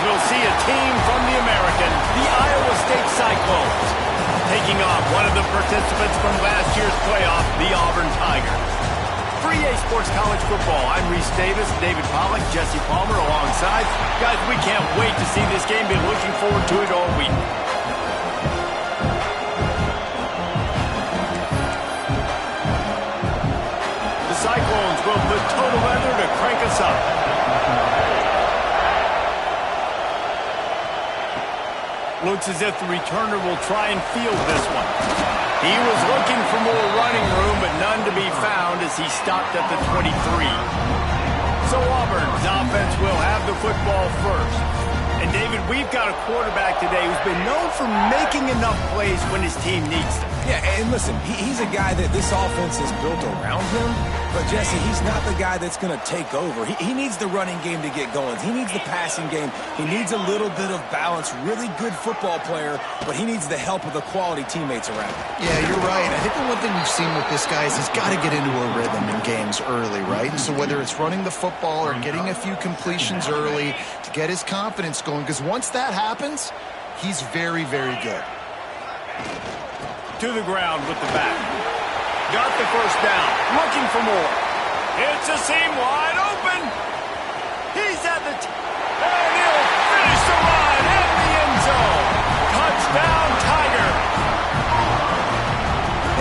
we'll see a team from the American, the Iowa State Cyclones, taking on one of the participants from last year's playoff, the Auburn Tigers. For EA Sports College Football, I'm Reese Davis, David Pollack, Jesse Palmer alongside. Guys, we can't wait to see this game. Been looking forward to it all week. The Cyclones will put total leather to crank us up. Looks as if the returner will try and field this one. He was looking for more running room, but none to be found as he stopped at the 23. So Auburn's offense will have the football first. And David, we've got a quarterback today who's been known for making enough plays when his team needs them. Yeah, and listen, he's a guy that this offense is built around him. But, Jesse, he's not the guy that's going to take over. He needs the running game to get going. He needs the passing game. He needs a little bit of balance. Really good football player, but he needs the help of the quality teammates around him. Yeah, you're right. I think the one thing we've seen with this guy is he's got to get into a rhythm in games early, right? And so whether it's running the football or getting a few completions early to get his confidence going, because once that happens, he's very, very good. To the ground with the back. Got the first down. Looking for more. It's a seam wide open. He's at the... and he'll finish the run at the end zone. Touchdown, Tiger.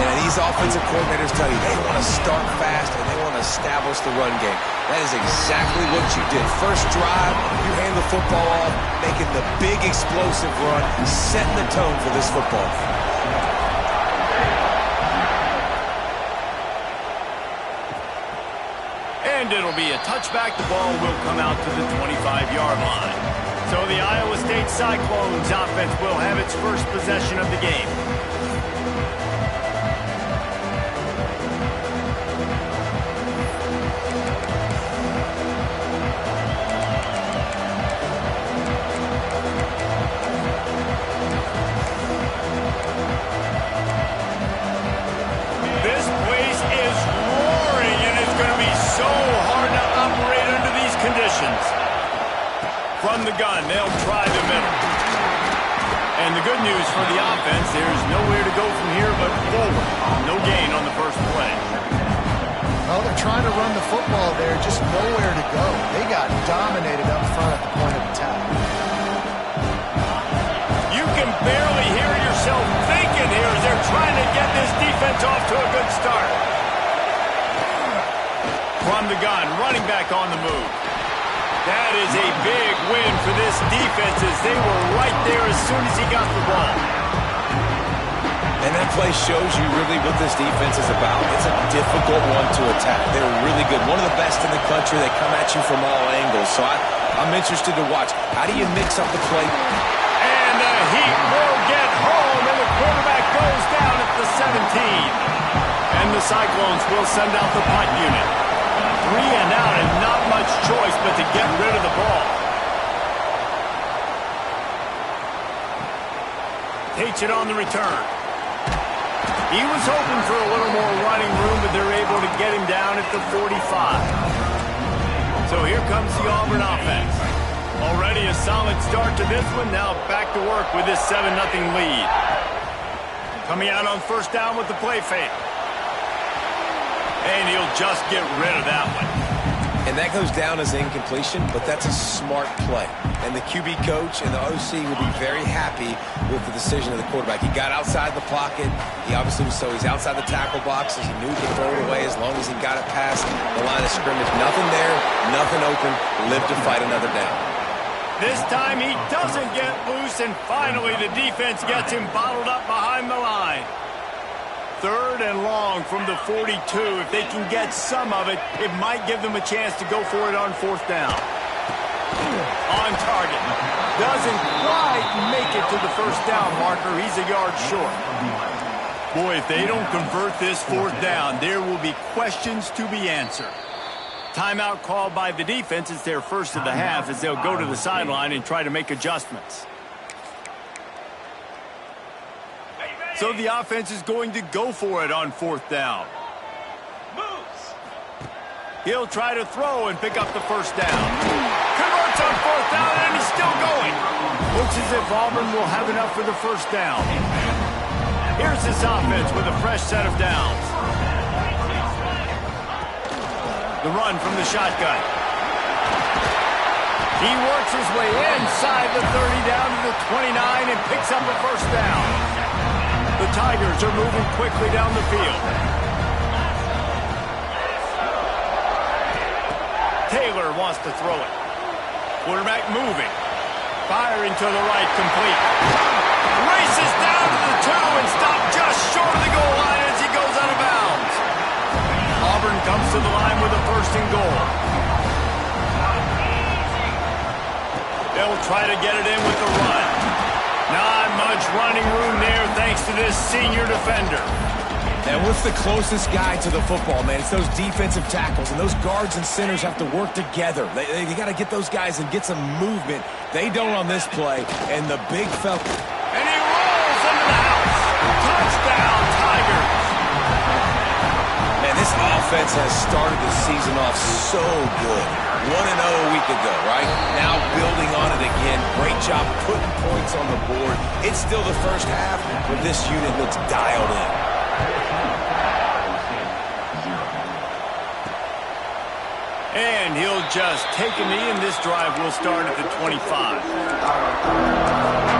And these offensive coordinators tell you they want to start fast and they want to establish the run game. That is exactly what you did. First drive, you hand the football off, making the big explosive run, setting the tone for this football game. And it'll be a touchback. The ball will come out to the 25-yard line. So the Iowa State Cyclones offense will have its first possession of the game. This place is roaring, and it's going to be so hard to operate under these conditions. From the gun, they'll try the middle. And the good news for the offense, there's nowhere to go from here but forward. No gain on the first play. Well, they're trying to run the football there, just nowhere to go. They got dominated up front at the point of attack. You can barely hear yourself thinking here as they're trying to get this defense off to a good start. From the gun, running back on the move. That is a big win for this defense as they were right there as soon as he got the ball. And that play shows you really what this defense is about. It's a difficult one to attack. They're really good. One of the best in the country. They come at you from all angles. So I'm interested to watch. How do you mix up the play? And the heat will get home, and the quarterback goes down at the 17. And the Cyclones will send out the punt unit. 3 and out, and not much choice but to get rid of the ball. Takes it on the return. He was hoping for a little more running room, but they're able to get him down at the 45. So here comes the Auburn offense. Already a solid start to this one. Now back to work with this 7-0 lead. Coming out on first down with the play fake. And he'll just get rid of that one. And that goes down as an incompletion, but that's a smart play. And the QB coach and the OC will be very happy with the decision of the quarterback. He got outside the pocket. He obviously was, so he's outside the tackle box as he knew he could throw it away as long as he got it past the line of scrimmage. Nothing there, nothing open. Live to fight another down. This time he doesn't get loose, and finally the defense gets him bottled up behind the line. 3rd and long from the 42. If they can get some of it, it might give them a chance to go for it on 4th down. On target. Doesn't quite make it to the first down marker. He's a yard short. Boy, if they don't convert this 4th down, there will be questions to be answered. Timeout called by the defense. It's their first of the half as they'll go to the sideline and try to make adjustments. So the offense is going to go for it on 4th down. He'll try to throw and pick up the first down. Converts on 4th down, and he's still going. as if Auburn will have enough for the first down. Here's this offense with a fresh set of downs. The run from the shotgun. He works his way inside the 30 down to the 29 and picks up a first down. The Tigers are moving quickly down the field. Taylor wants to throw it. Quarterback moving. Firing to the right, complete. Races down to the 2 and stopped just short of the goal line as he goes out of bounds. Auburn comes to the line with a first and goal. They'll try to get it in with the run. Not much running room there thanks to this senior defender. And what's the closest guy to the football, man? It's those defensive tackles, and those guards and centers have to work together. They got to get those guys and get some movement. They don't on this play, and the big fella. And he rolls into the house. Touchdown, Tigers. Man, this offense has started the season off so good. 1-0 a week ago, right? Now building on it again. Great job putting points on the board. It's still the first half, but this unit looks dialed in. And he'll just take a knee, and this drive will start at the 25.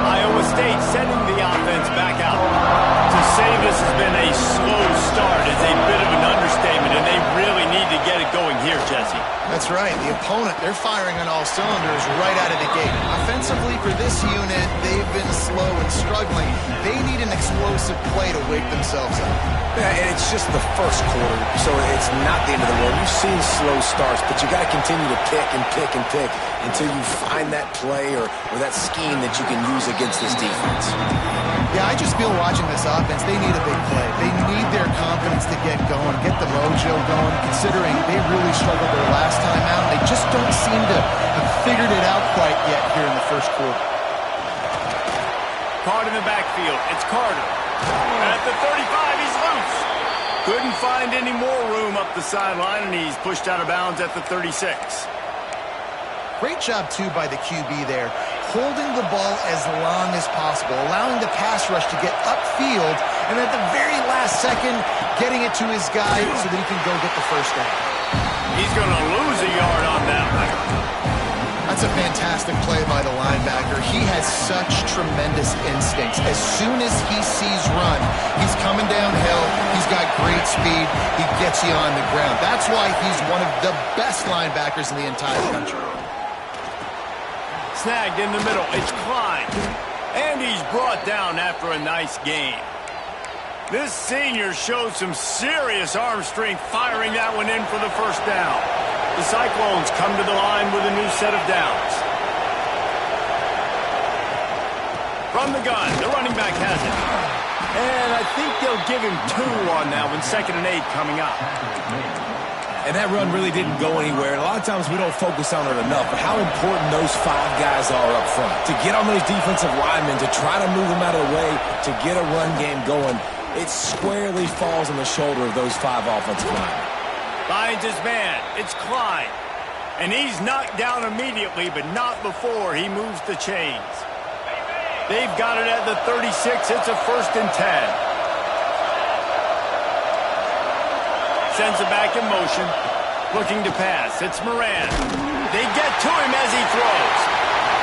Iowa State sending the offense back out. To say this has been a slow start is a bit of an understatement, and they really need to get it going here, Jesse. That's right. The opponent, they're firing on all cylinders right out of the gate. Offensively, for this unit, they've been slow and struggling. They need an explosive play to wake themselves up. Yeah, and it's just the first quarter, so it's not the end of the world. You've seen slow starts, but you got to continue to pick and pick and pick until you find that play or that scheme that you can use against this defense. Yeah, I just feel watching this offense, they need a big play. They need their confidence to get going, get the mojo going, considering they really struggled their last time out. They just don't seem to have figured it out quite yet here in the first quarter. Caught in the backfield. It's Carter. At the 35, he's loose. Couldn't find any more room up the sideline, and he's pushed out of bounds at the 36. Great job, too, by the QB there, holding the ball as long as possible, allowing the pass rush to get upfield, and at the very last second, getting it to his guy so that he can go get the first down. He's going to lose a yard on that one. That's a fantastic play by the linebacker. He has such tremendous instincts. As soon as he sees run, he's coming downhill. He's got great speed. He gets you on the ground. That's why he's one of the best linebackers in the entire country. Snagged in the middle. It's Klein. And he's brought down after a nice gain. This senior showed some serious arm strength firing that one in for the first down. The Cyclones come to the line with a new set of downs. From the gun, the running back has it. And I think they'll give him 2 on that one, 2nd and 8 coming up. And that run really didn't go anywhere. And a lot of times we don't focus on it enough, but how important those 5 guys are up front. To get on those defensive linemen, to try to move them out of the way, to get a run game going, it squarely falls on the shoulder of those 5 offensive linemen. Finds his man. It's Klein. And he's knocked down immediately, but not before he moves the chains. They've got it at the 36. It's a 1st and 10. Sends it back in motion. Looking to pass. It's Moran. They get to him as he throws.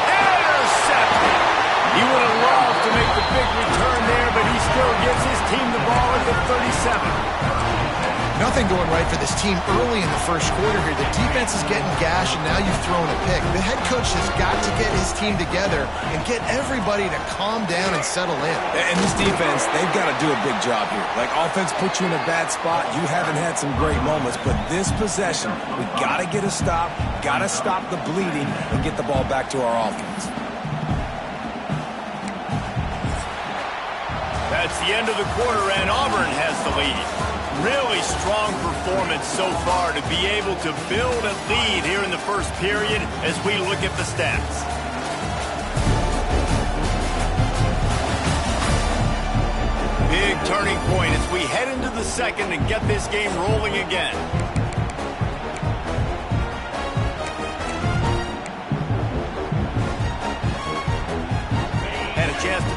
Intercepted. He would have loved to make the big return there, but he still gives his team the ball at the 37. Nothing going right for this team early in the first quarter here. The defense is getting gashed, and now you've thrown a pick. The head coach has got to get his team together and get everybody to calm down and settle in. And this defense, they've got to do a big job here. Like, offense puts you in a bad spot. You haven't had some great moments, but this possession, we got to get a stop, got to stop the bleeding, and get the ball back to our offense. That's the end of the quarter, and Auburn has the lead. Really strong performance so far to be able to build a lead here in the first period as we look at the stats. Big turning point as we head into the second and get this game rolling again.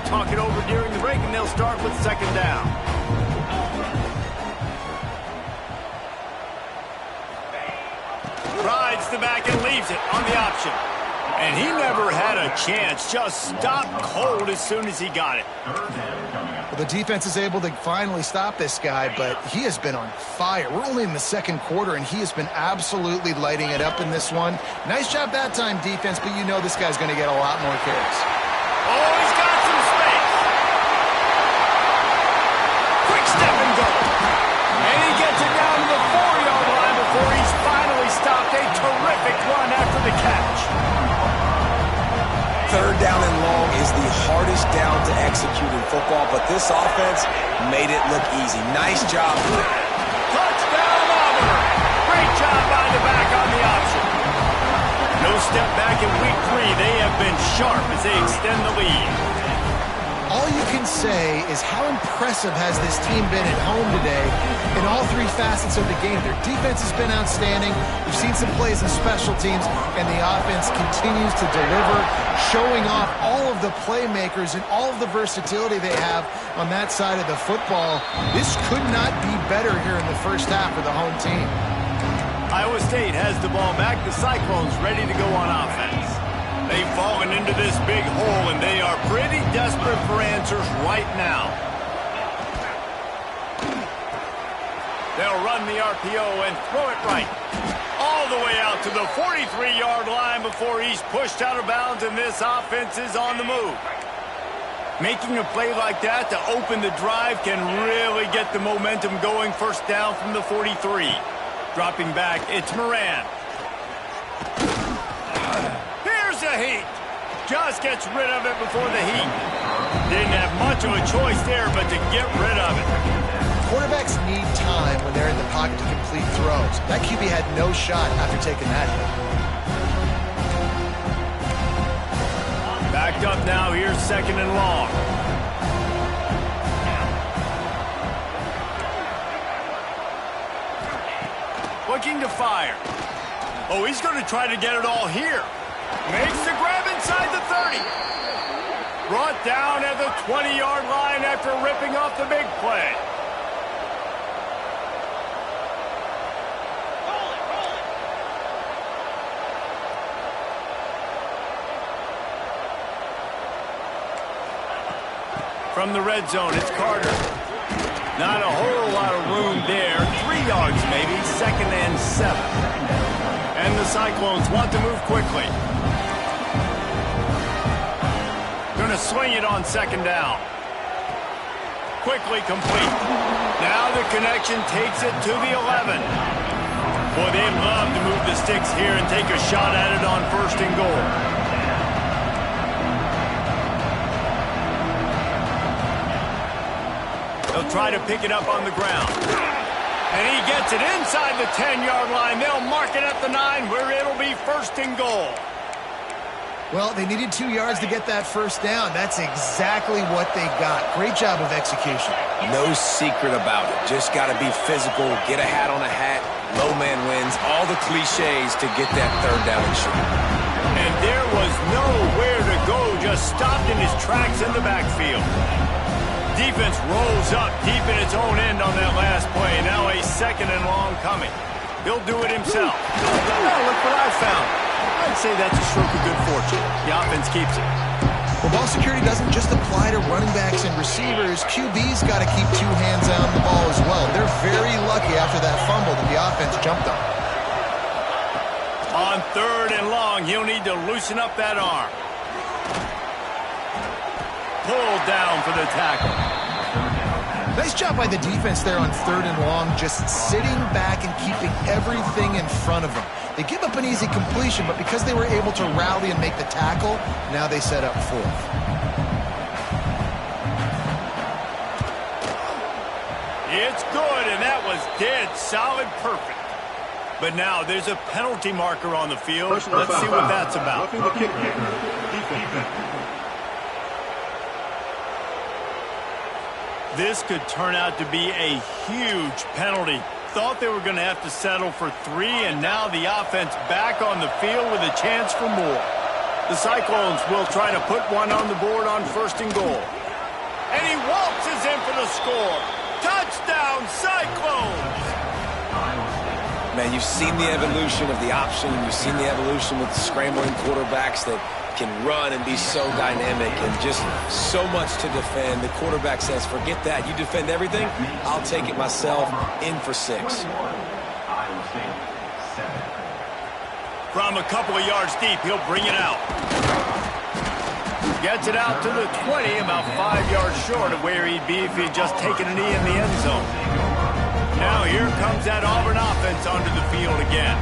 talk it over during the break, and they'll start with second down. Rides the back and leaves it on the option. And he never had a chance. Just stopped cold as soon as he got it. Well, the defense is able to finally stop this guy, but he has been on fire. We're only in the second quarter, and he has been absolutely lighting it up in this one. Nice job that time, defense, but you know this guy's going to get a lot more carries. Oh, he's got some space. Quick step and go. And he gets it down to the 4-yard line before he's finally stopped. A terrific run after the catch. Third down and long is the hardest down to execute in football, but this offense made it look easy. Nice job. Touchdown, Auburn. Great job by the back on the option. No step back in week 3. They have been sharp as they extend the lead. All you can say is how impressive has this team been at home today in all 3 facets of the game. Their defense has been outstanding. We've seen some plays in special teams, and the offense continues to deliver, showing off all of the playmakers and all of the versatility they have on that side of the football. This could not be better here in the first half for the home team. Iowa State has the ball back. The Cyclones ready to go on offense. They've fallen into this big hole, and they are pretty desperate for answers right now. They'll run the RPO and throw it right. All the way out to the 43-yard line before he's pushed out of bounds, and this offense is on the move. Making a play like that to open the drive can really get the momentum going. First down from the 43. Dropping back, it's Moran. Here's the heat. Just gets rid of it before the heat. Didn't have much of a choice there, but to get rid of it. Quarterbacks need time when they're in the pocket to complete throws. That QB had no shot after taking that hit. Backed up now, here's second and long. Looking to fire. Oh, he's going to try to get it all here. Makes the grab inside the 30. Brought down at the 20-yard line after ripping off the big play. From the red zone, it's Carter. Not a whole lot of room there. 3 yards maybe, second and 7. And the Cyclones want to move quickly. Going to swing it on second down. Quickly complete. Now the connection takes it to the 11. Boy, they'd love to move the sticks here and take a shot at it on first and goal. They'll try to pick it up on the ground. And he gets it inside the 10-yard line. They'll mark it at the 9 where it'll be first and goal. Well, they needed 2 yards to get that first down. That's exactly what they got. Great job of execution. No secret about it. Just got to be physical, get a hat on a hat, low man wins, all the cliches to get that third down and short. And there was nowhere to go, just stopped in his tracks in the backfield. Defense rolls up deep in its own end on that last play. Now a second and long coming. He'll do it himself. Oh, look what I found. I'd say that's a stroke of good fortune. The offense keeps it. Well, ball security doesn't just apply to running backs and receivers. QB's got to keep 2 hands on the ball as well. They're very lucky after that fumble that the offense jumped on. On third and long, he'll need to loosen up that arm. Pulled down for the tackle. Nice job by the defense there on third and long, just sitting back and keeping everything in front of them. They give up an easy completion, but because they were able to rally and make the tackle, now they set up fourth. It's good, and that was dead solid perfect. But now there's a penalty marker on the field. Let's see what that's about. This could turn out to be a huge penalty. Thought they were going to have to settle for 3, and now the offense back on the field with a chance for more. The Cyclones will try to put one on the board on 1st and goal. And he waltzes in for the score. Touchdown, Cyclones! Man, you've seen the evolution of the option. You've seen the evolution with the scrambling quarterbacks that can run and be so dynamic and just so much to defend. The quarterback says, forget that. You defend everything, I'll take it myself. In for 6. From a couple of yards deep, he'll bring it out. Gets it out to the 20, about 5 yards short of where he'd be if he'd just taken a knee in the end zone. Now here comes that Auburn offense onto the field again.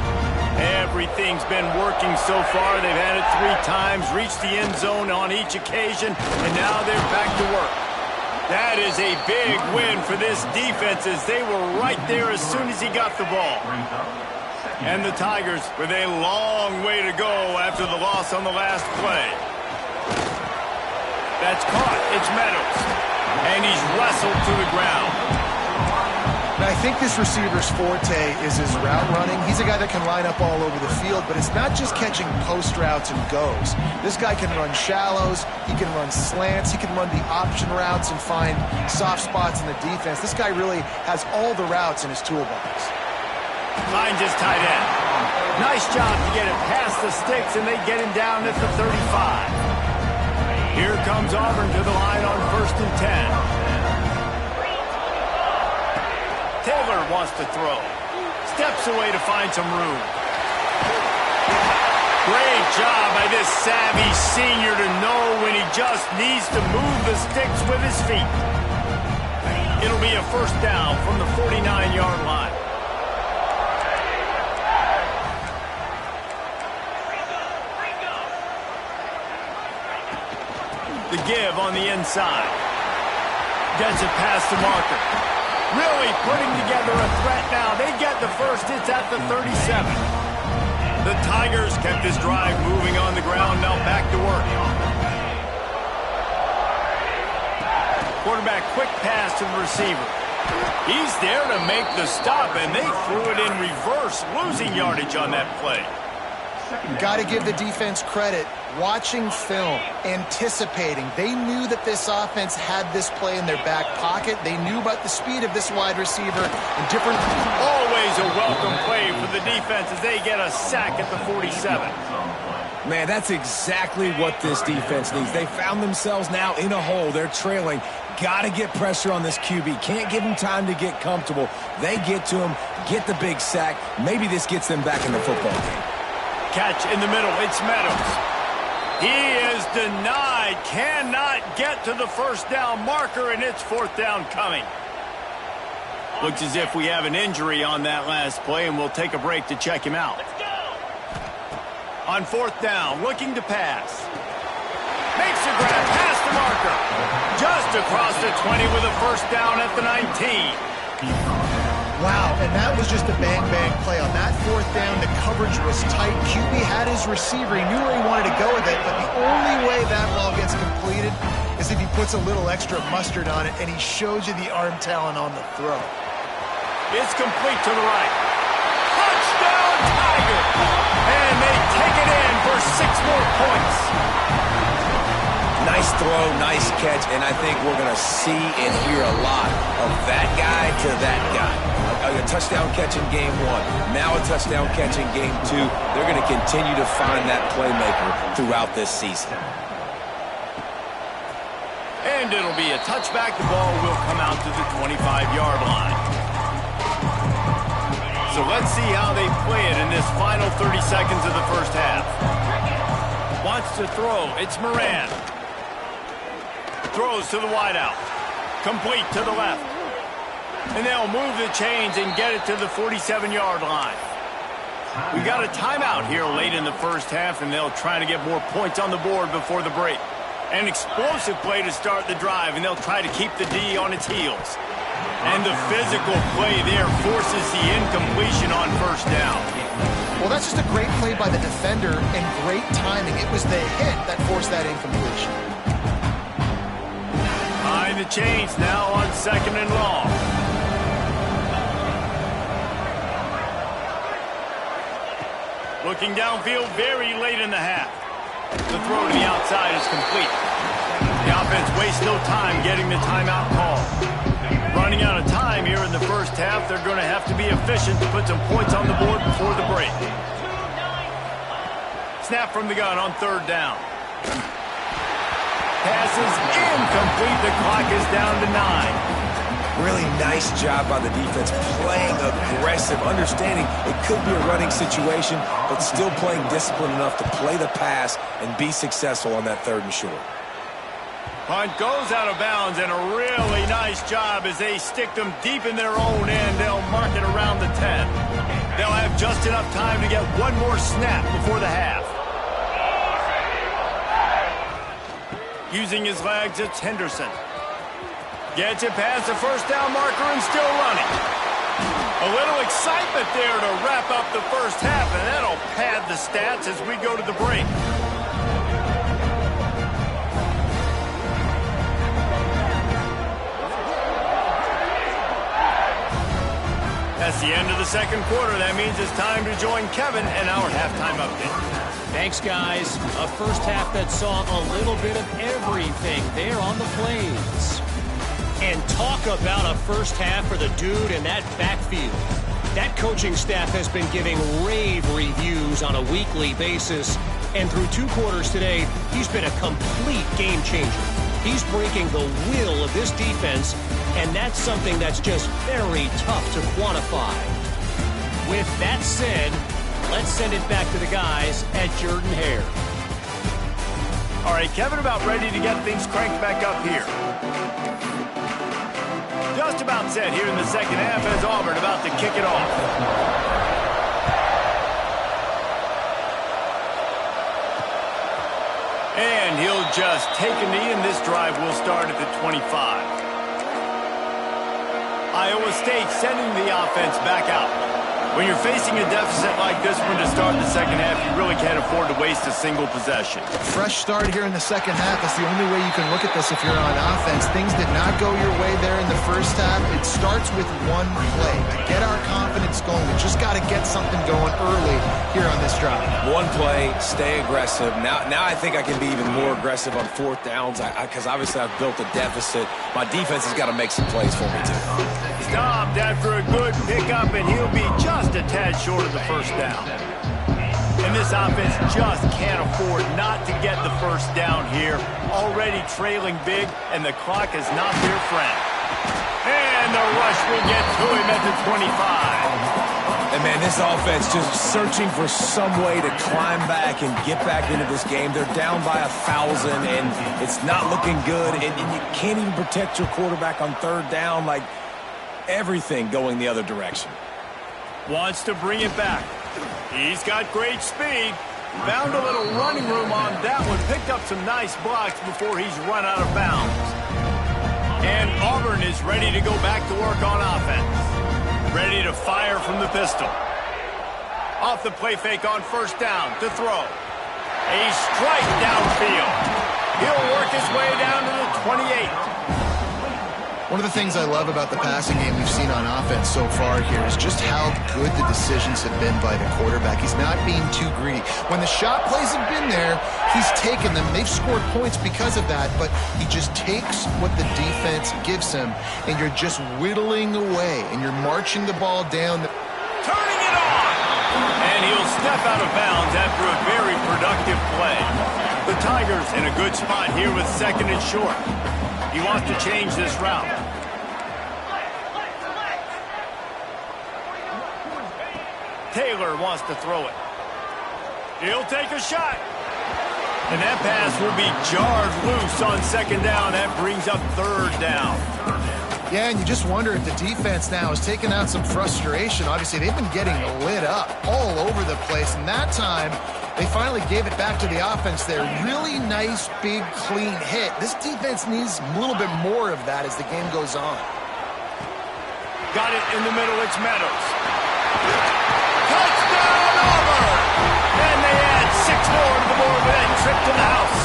Everything's been working so far. They've had it 3 times, reached the end zone on each occasion, and now they're back to work. That is a big win for this defense as they were right there as soon as he got the ball. And the Tigers with a long way to go after the loss on the last play. That's caught. It's Meadows. And he's wrestled to the ground. And I think this receiver's forte is his route running. He's a guy that can line up all over the field, but it's not just catching post routes and goes. This guy can run shallows, he can run slants, he can run the option routes and find soft spots in the defense. This guy really has all the routes in his toolbox. Finds his tight end. Nice job to get it past the sticks, and they get him down at the 35. Here comes Auburn to the line on 1st and 10. Taylor wants to throw. Steps away to find some room. Great job by this savvy senior to know when he just needs to move the sticks with his feet. It'll be a 1st down from the 49-yard line. The give on the inside. Gets it past the marker. Really putting together a threat now. They get the first. It's at the 37. The Tigers kept this drive moving on the ground. Now back to work. Quarterback quick pass to the receiver. He's there to make the stop, and they threw it in reverse, losing yardage on that play. Got to give the defense credit. Watching film, anticipating. They knew that this offense had this play in their back pocket. They knew about the speed of this wide receiver and different. Always a welcome play for the defense as they get a sack at the 47. Man, that's exactly what this defense needs. They found themselves now in a hole. They're trailing. Got to get pressure on this QB. Can't give him time to get comfortable. They get to him, get the big sack. Maybe this gets them back in the football game. Catch in the middle. It's Meadows. He is denied. Cannot get to the 1st down marker, and it's 4th down coming. Looks as if we have an injury on that last play, and we'll take a break to check him out. Let's go. On 4th down, looking to pass. Makes a grab past the marker. Just across the 20 with a 1st down at the 19. Wow, and that was just a bang-bang play. On that 4th down, the coverage was tight. QB had his receiver. He knew where he wanted to go with it, but the only way that ball gets completed is if he puts a little extra mustard on it, and he shows you the arm talent on the throw. It's complete to the right. Touchdown, Tigers! And they take it in for 6 more points. Nice throw, nice catch, and I think we're going to see and hear a lot of that guy to that guy. A touchdown catch in game 1, now a touchdown catch in game 2. They're going to continue to find that playmaker throughout this season. And it'll be a touchback. The ball will come out to the 25-yard line. So let's see how they play it in this final 30 seconds of the 1st half. Wants to throw. It's Moran. Throws to the wideout. Complete to the left. And they'll move the chains and get it to the 47-yard line. We got a timeout here late in the 1st half, and they'll try to get more points on the board before the break. An explosive play to start the drive, and they'll try to keep the D on its heels. And the physical play there forces the incompletion on 1st down. Well, that's just a great play by the defender and great timing. It was the hit that forced that incompletion. Behind the chains now on 2nd and long. Looking downfield very late in the half. The throw to the outside is complete. The offense wastes no time getting the timeout call. Running out of time here in the first half, they're going to have to be efficient to put some points on the board before the break. Snap from the gun on third down. Pass is incomplete. The clock is down to 9. Really nice job by the defense, playing aggressive, understanding it could be a running situation, but still playing disciplined enough to play the pass and be successful on that 3rd and short. Punt goes out of bounds, and a really nice job as they stick them deep in their own end. They'll mark it around the 10. They'll have just enough time to get one more snap before the half. Using his legs, it's Henderson. Gets it past the first down marker and still running. A little excitement there to wrap up the first half, and that'll pad the stats as we go to the break. That's the end of the second quarter. That means it's time to join Kevin and our halftime update. Thanks, guys. A first half that saw a little bit of everything there on the plains. And talk about a first half for the dude in that backfield. That coaching staff has been giving rave reviews on a weekly basis. And through 2 quarters today, he's been a complete game changer. He's breaking the will of this defense, and that's something that's just very tough to quantify. With that said, let's send it back to the guys at Jordan-Hare. All right, Kevin, about ready to get things cranked back up here. Just about set here in the second half as Auburn about to kick it off. And he'll just take a knee, and this drive will start at the 25. Iowa State sending the offense back out. When you're facing a deficit like this one to start the second half, you really can't afford to waste a single possession. Fresh start here in the second half. That's the only way you can look at this if you're on offense. Things did not go your way there in the first half. It starts with one play. To get our confidence going, we just got to get something going early here on this drive. One play, stay aggressive. Now I think I can be even more aggressive on 4th downs because obviously I've built a deficit. My defense has got to make some plays for me too. Stopped after a good pickup, and he'll be just a tad short of the first down. And this offense just can't afford not to get the first down here. Already trailing big, and the clock is not their friend. And the rush will get to him at the 25. And, man, this offense just searching for some way to climb back and get back into this game. They're down by 1,000, and it's not looking good. And you can't even protect your quarterback on 3rd down. Like, everything going the other direction. Wants to bring it back. He's got great speed. Found a little running room on that one. Picked up some nice blocks before he's run out of bounds. And Auburn is ready to go back to work on offense. Ready to fire from the pistol. Off the play fake on first down to throw. A strike downfield. He'll work his way down to the 28. One of the things I love about the passing game we've seen on offense so far here is just how good the decisions have been by the quarterback. He's not being too greedy. When the shot plays have been there, he's taken them. They've scored points because of that, but he just takes what the defense gives him, and you're just whittling away, and you're marching the ball down. Turning it on! And he'll step out of bounds after a very productive play. The Tigers in a good spot here with 2nd and short. He wants to change this route. Taylor wants to throw it. He'll take a shot. And that pass will be jarred loose on 2nd down. That brings up 3rd down. Yeah, and you just wonder if the defense now is taking out some frustration. Obviously, they've been getting lit up all over the place. And that time, they finally gave it back to the offense there. Really nice, big, clean hit. This defense needs a little bit more of that as the game goes on. Got it in the middle. It's Meadows. Touchdown, Auburn! And they add 6 more to the board with that trip to the house.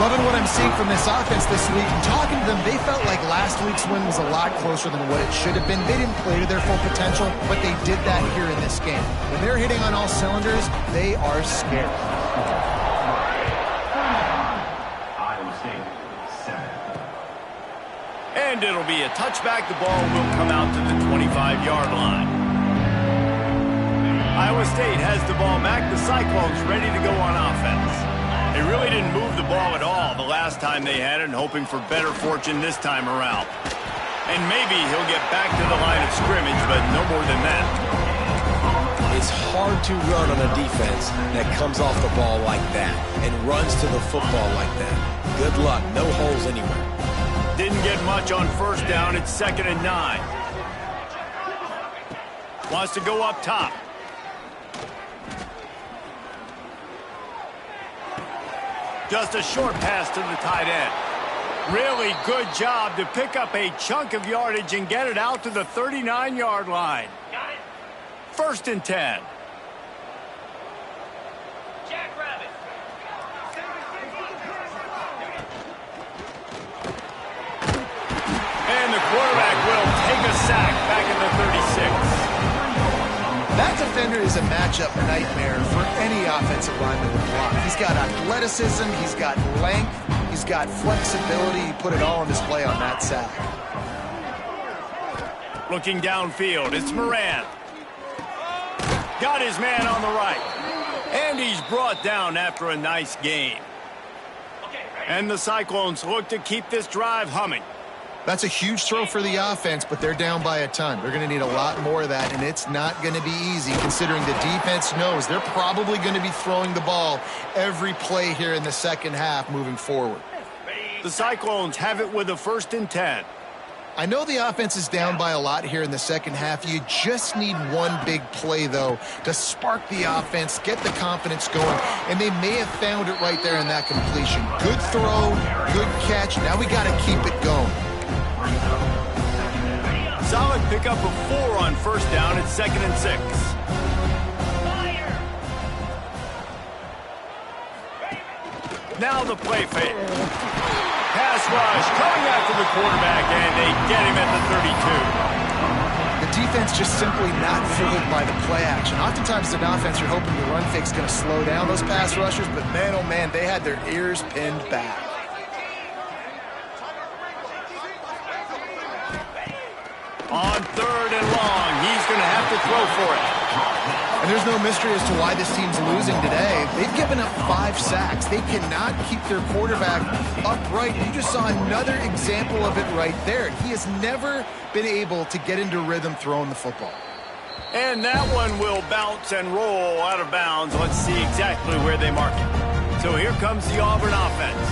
Loving what I'm seeing from this offense this week. And talking to them, they felt like last week's win was a lot closer than what it should have been. They didn't play to their full potential, but they did that here in this game. When they're hitting on all cylinders, they are scary. And it'll be a touchback. The ball will come out to the 25-yard line. Iowa State has the ball back. The Cyclones ready to go on offense. They really didn't move the ball at all the last time they had it, and hoping for better fortune this time around. And maybe he'll get back to the line of scrimmage, but no more than that. It's hard to run on a defense that comes off the ball like that and runs to the football like that. Good luck. No holes anywhere. Didn't get much on first down. It's 2nd and 9. Wants to go up top. Just a short pass to the tight end. Really good job to pick up a chunk of yardage and get it out to the 39-yard line. 1st and 10. And the quarterback will take a sack back in the 36. That defender is a matchup nightmare for any offensive lineman to block. He's got athleticism, he's got length, he's got flexibility. He put it all on display on that sack. Looking downfield, it's Moran. Got his man on the right. And he's brought down after a nice game. And the Cyclones look to keep this drive humming. That's a huge throw for the offense, but they're down by a ton. They're going to need a lot more of that, and it's not going to be easy considering the defense knows they're probably going to be throwing the ball every play here in the second half moving forward. The Cyclones have it with a 1st and 10. I know the offense is down by a lot here in the second half. You just need one big play, though, to spark the offense, get the confidence going, and they may have found it right there in that completion. Good throw, good catch. Now we got to keep it going. Solid pickup of 4 on first down. It's 2nd and 6. Now the play fake. Pass rush coming after the quarterback, and they get him at the 32. The defense just simply not fooled by the play action. Oftentimes in offense, you're hoping the run fake's going to slow down those pass rushers, but man, oh man, they had their ears pinned back. On 3rd and long, he's going to have to throw for it. And there's no mystery as to why this team's losing today. They've given up 5 sacks. They cannot keep their quarterback upright. You just saw another example of it right there. He has never been able to get into rhythm throwing the football. And that one will bounce and roll out of bounds. Let's see exactly where they mark it. So here comes the Auburn offense.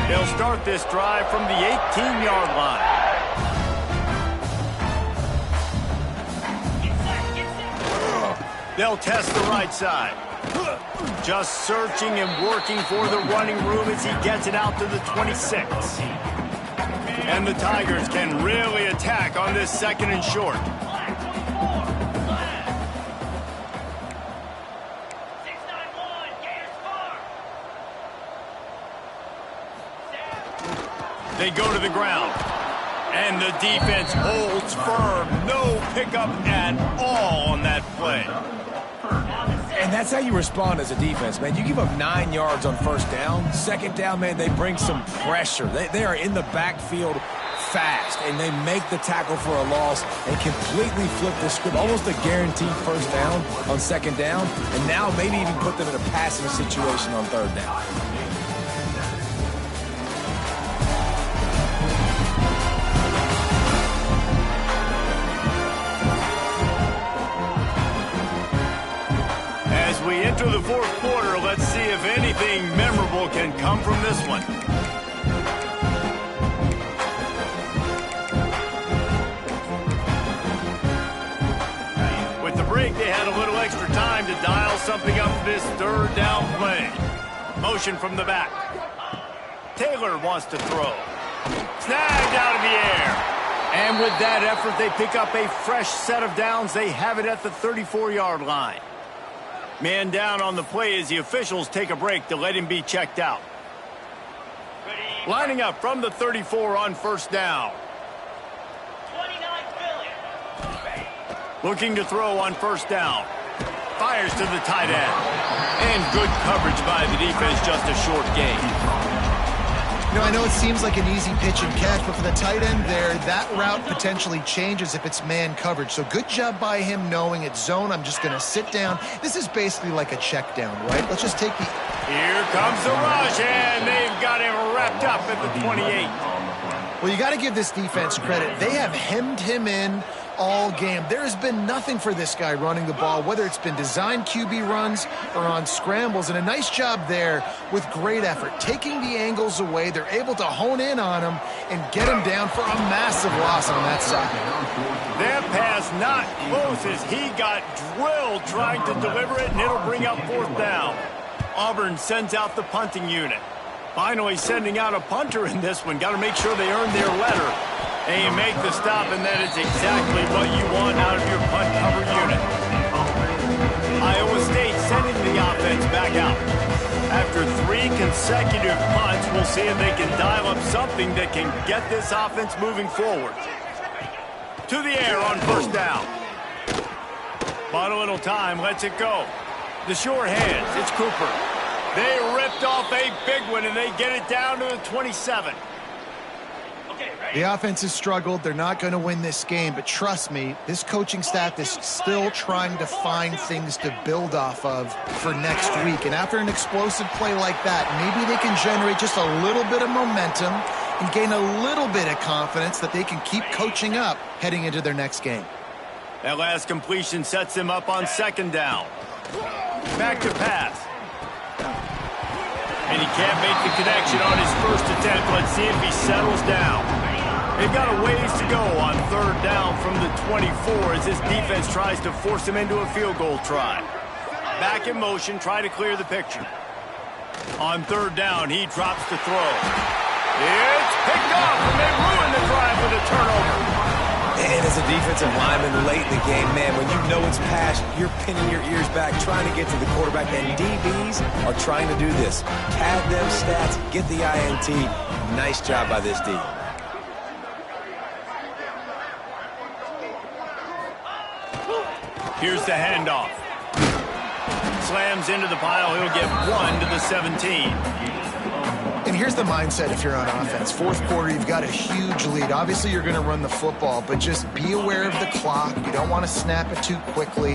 They'll start this drive from the 18-yard line. They'll test the right side. Just searching and working for the running room as he gets it out to the 26. And the Tigers can really attack on this 2nd and short. They go to the ground. And the defense holds firm. No pickup at all on that play. And that's how you respond as a defense, man. You give up 9 yards on first down. 2nd down, man, they bring some pressure. They are in the backfield fast, and they make the tackle for a loss and completely flip the script. Almost a guaranteed first down on 2nd down, and now maybe even put them in a passing situation on 3rd down. We enter the 4th quarter. Let's see if anything memorable can come from this one. With the break, they had a little extra time to dial something up for this 3rd down play. Motion from the back. Taylor wants to throw. Snagged out of the air. And with that effort, they pick up a fresh set of downs. They have it at the 34-yard line. Man down on the play as the officials take a break to let him be checked out. Lining up from the 34 on first down. Looking to throw on first down. Fires to the tight end. And good coverage by the defense, just a short gain. You know, I know it seems like an easy pitch and catch, but for the tight end there, that route potentially changes if it's man coverage. So good job by him knowing it's zone. I'm just going to sit down. This is basically like a check down, right? Let's just take the... Here comes the rush, and they've got him wrapped up at the 28. Well, you got to give this defense credit. They have hemmed him in all game. There has been nothing for this guy running the ball, whether it's been designed QB runs or on scrambles, and a nice job there with great effort. Taking the angles away, they're able to hone in on him and get him down for a massive loss on that side. That pass not close as he got drilled trying to deliver it, and it'll bring up 4th down. Auburn sends out the punting unit. Finally sending out a punter in this one. Got to make sure they earn their letter. And you make the stop, and that is exactly what you want out of your punt cover unit. Iowa State sending the offense back out. After 3 consecutive punts, we'll see if they can dial up something that can get this offense moving forward. To the air on 1st down. Bought a little time, lets it go. The sure hands, it's Cooper. They ripped off a big one, and they get it down to the 27. The offense has struggled. They're not going to win this game, but trust me, this coaching staff is still trying to find things to build off of for next week. And after an explosive play like that, maybe they can generate just a little bit of momentum and gain a little bit of confidence that they can keep coaching up heading into their next game. That last completion sets them up on 2nd down. Back to pass. And he can't make the connection on his first attempt. Let's see if he settles down. They've got a ways to go on 3rd down from the 24 as this defense tries to force him into a field goal try. Back in motion, try to clear the picture. On 3rd down, he drops to throw. It's picked off, and they ruin the drive with a turnover. And as a defensive lineman late in the game, man, when you know it's pass, you're pinning your ears back, trying to get to the quarterback. And DBs are trying to do this. Pad them stats, get the INT. Nice job by this D. Here's the handoff. Slams into the pile. He'll get 1 to the 17. And here's the mindset if you're on offense. 4th quarter, you've got a huge lead. Obviously, you're going to run the football, but just be aware of the clock. You don't want to snap it too quickly.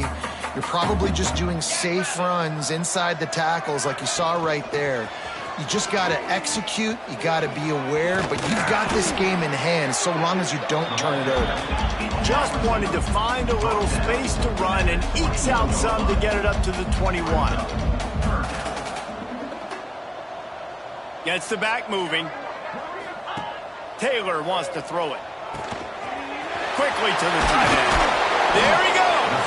You're probably just doing safe runs inside the tackles like you saw right there. You just got to execute. You got to be aware, but you've got this game in hand so long as you don't turn it over. Just wanted to find a little space to run and ekes out some to get it up to the 21. Gets the back moving. Taylor wants to throw it. Quickly to the tight end. There he goes.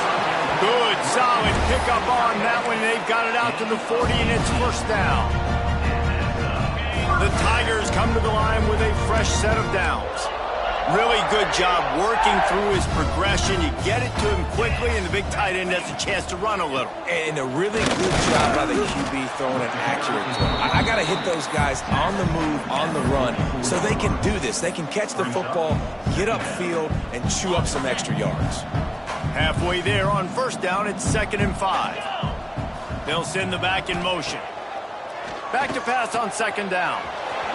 Good, solid pickup on that one. They've got it out to the 40, and it's 1st down. The Tigers come to the line with a fresh set of downs. Really good job working through his progression. You get it to him quickly, and the big tight end has a chance to run a little. And a really good job by the QB throwing an accurate throw. I got to hit those guys on the move, on the run, so they can do this. They can catch the football, get upfield, and chew up some extra yards. Halfway there on 1st down, it's 2nd and 5. They'll send the back in motion. Back to pass on 2nd down.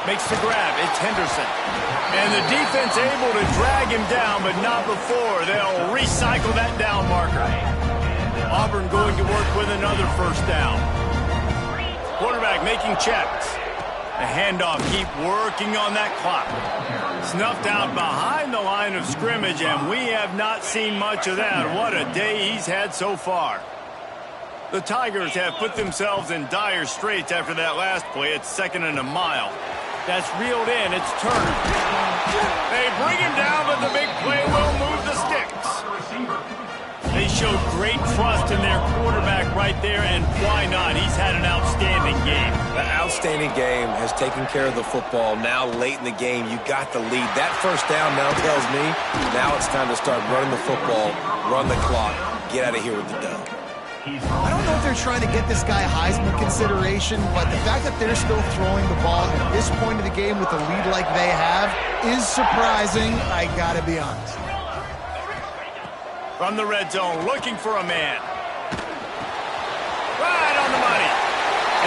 Makes the grab. It's Henderson. And the defense able to drag him down, but not before. They'll recycle that down marker. Auburn going to work with another 1st down. Quarterback making checks. The handoff, keep working on that clock. Snuffed out behind the line of scrimmage, and we have not seen much of that. What a day he's had so far. The Tigers have put themselves in dire straits after that last play. It's 2nd and a mile. That's reeled in. It's Turner. They bring him down, but the big play will move the sticks. They showed great trust in their quarterback right there, and why not? He's had an outstanding game. The outstanding game has taken care of the football. Now late in the game, you got the lead. That 1st down now tells me now it's time to start running the football, run the clock, get out of here with the dub. I don't know if they're trying to get this guy Heisman consideration, but the fact that they're still throwing the ball at this point of the game with a lead like they have is surprising, I gotta be honest. From the red zone, looking for a man. Right on the money.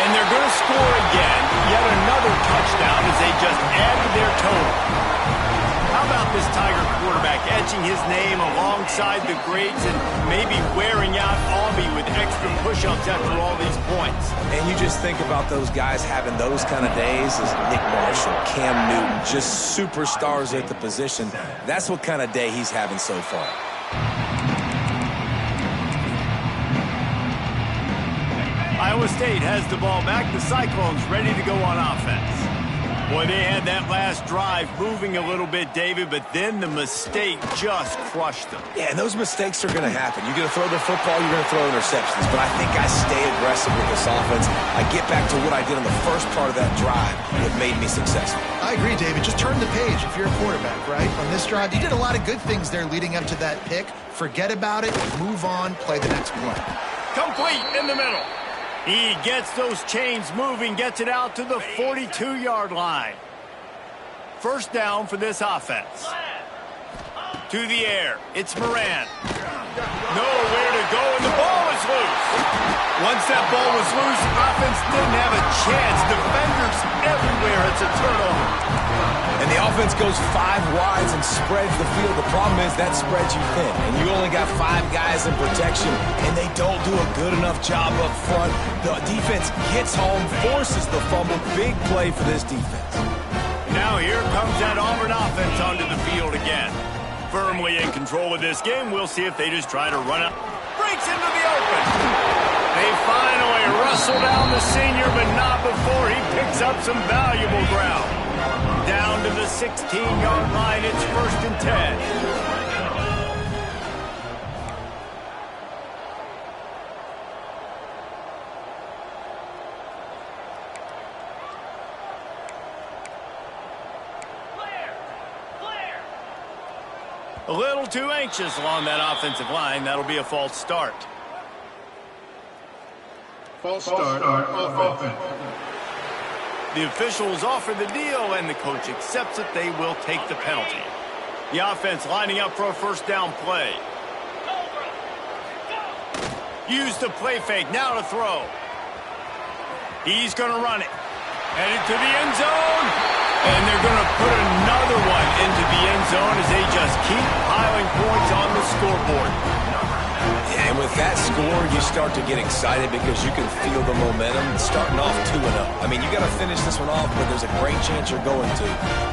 And they're going to score again. Yet another touchdown as they just add to their total. How about this Tiger quarterback etching his name alongside the greats and maybe wearing out Aubie with extra push-ups after all these points? And you just think about those guys having those kind of days as Nick Marshall, Cam Newton, just superstars at the position. That's what kind of day he's having so far. Iowa State has the ball back. The Cyclones ready to go on offense. Boy, they had that last drive moving a little bit, David, but then the mistake just crushed them. Yeah, and those mistakes are going to happen. You're going to throw the football, you're going to throw interceptions. But I think I stay aggressive with this offense. I get back to what I did on the first part of that drive that made me successful. I agree, David. Just turn the page if you're a quarterback, right? On this drive, you did a lot of good things there leading up to that pick. Forget about it, move on, play the next play. Complete in the middle. He gets those chains moving, gets it out to the 42-yard line. First down for this offense. To the air. It's Moran. Nowhere to go, and the ball is loose. Once that ball was loose, offense didn't have a chance. Defenders everywhere. It's a turnover. And the offense goes 5 wides and spreads the field. The problem is that spreads you thin. And you only got 5 guys in protection, and they don't do a good enough job up front. The defense gets home, forces the fumble. Big play for this defense. Now here comes that Auburn offense onto the field again. Firmly in control of this game. We'll see if they just try to run up. Breaks into the open. They finally wrestle down the senior, but not before he picks up some valuable ground. Down to the 16-yard line. It's 1st and 10. A little too anxious along that offensive line. That'll be a false start. False start on offense. The officials offer the deal, and the coach accepts it. They will take the penalty. The offense lining up for a first down play. Use the play fake. Now to throw. He's going to run it. Headed to the end zone. And they're going to put another one into the end zone as they just keep piling points on the scoreboard. And with that score, you start to get excited because you can feel the momentum starting off 2-0. I mean, you got to finish this one off, but there's a great chance you're going to.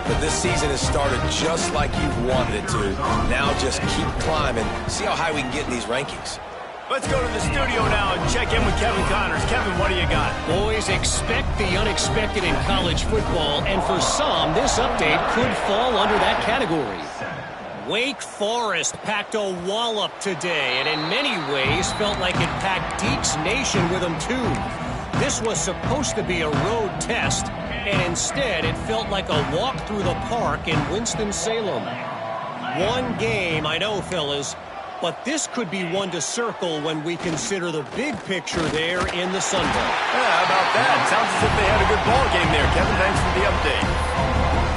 But this season has started just like you've wanted it to. Now just keep climbing. See how high we can get in these rankings. Let's go to the studio now and check in with Kevin Connors. Kevin, what do you got? Boys, expect the unexpected in college football, and for some, this update could fall under that category. Wake Forest packed a wallop today, and in many ways felt like it packed Deeks Nation with them too. This was supposed to be a road test, and instead it felt like a walk through the park in Winston-Salem. One game, I know, fellas, but this could be one to circle when we consider the big picture there in the Sun Belt. Yeah, how about that? Sounds as if they had a good ball game there. Kevin, thanks for the update.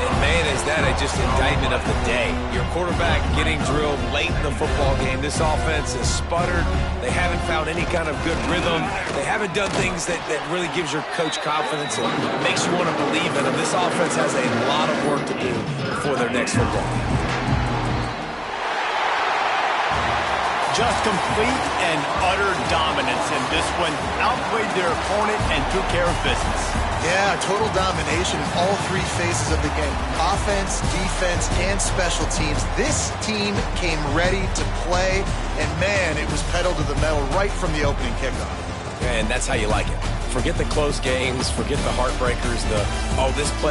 And man, is that just indictment of the day. Your quarterback getting drilled late in the football game. This offense has sputtered. They haven't found any kind of good rhythm. They haven't done things that really gives your coach confidence and makes you want to believe in them. This offense has a lot of work to do before their next football game. Just complete and utter dominance in this one. Outplayed their opponent and took care of business. Yeah, total domination in all 3 phases of the game. Offense, defense, and special teams. This team came ready to play, and man, it was pedal to the metal right from the opening kickoff. And that's how you like it. Forget the close games, forget the heartbreakers, this play